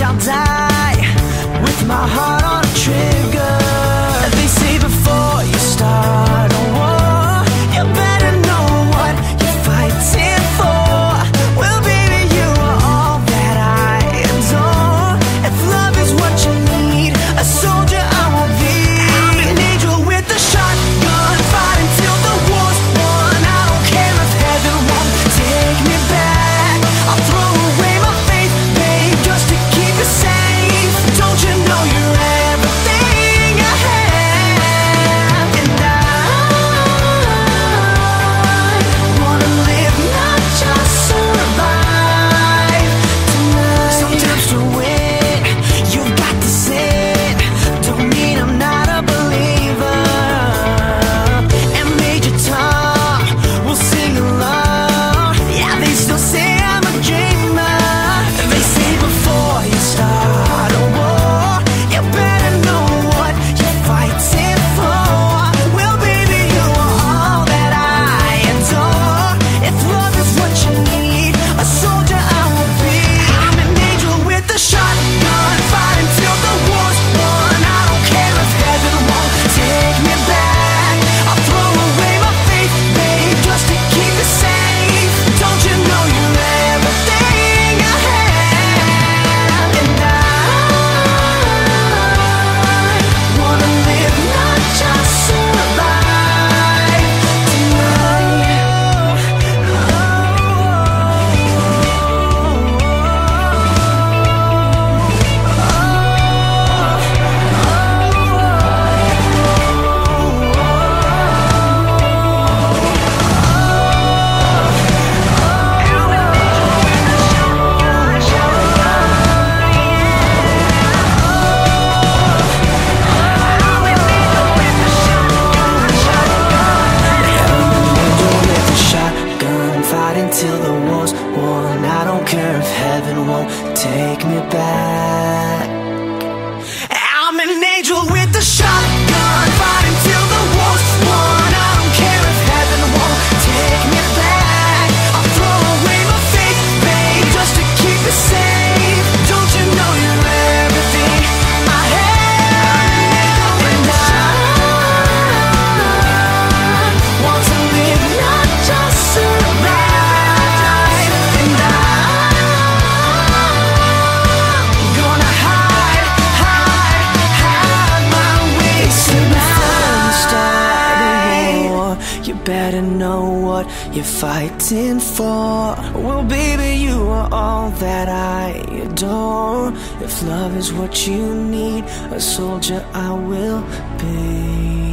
I'll die with my heart on a trigger. They say before you start a war, you better know what you're fighting for. Well, baby, you are all that I adore. If love is what you need, a soldier I will be. I'm an angel with a shotgun, fighting till the war's won. I don't care if heaven won't take me back. I'll throw away my faith, babe, just to keep it safe. Don't you know you're everything I have? And I wanna live, not just survive tonight. Sometimes to win, you've got to sin. Don't mean I'm not a believer. And Major Tom will sing along. Yeah, they still say I'm a dreamer. They say before you start a war, you better know what you're fighting for. Well, baby, you are all that I adore. If love is what you need, a soldier I will be. I'm an angel with a shotgun, fighting till the war's won. I don't care if heaven won't take me back. I'll throw away my faith, babe, just to keep it safe. Don't you know you're everything I have? And I wanna live, not just survive tonight. Fighting till the war's won. I don't care if heaven won't take me back. I'm an angel with a shotgun, fighting till the war's won. I don't care if heaven won't take me back. I'll throw away my faith, babe, just to keep it safe. Don't you know you're everything I have? And I want to live, not just survive. And I'm gonna hide my ways tonight. Start a war, you better know what you're fighting for. Well, baby, you are all that I adore. If love is what you need, a soldier I will be.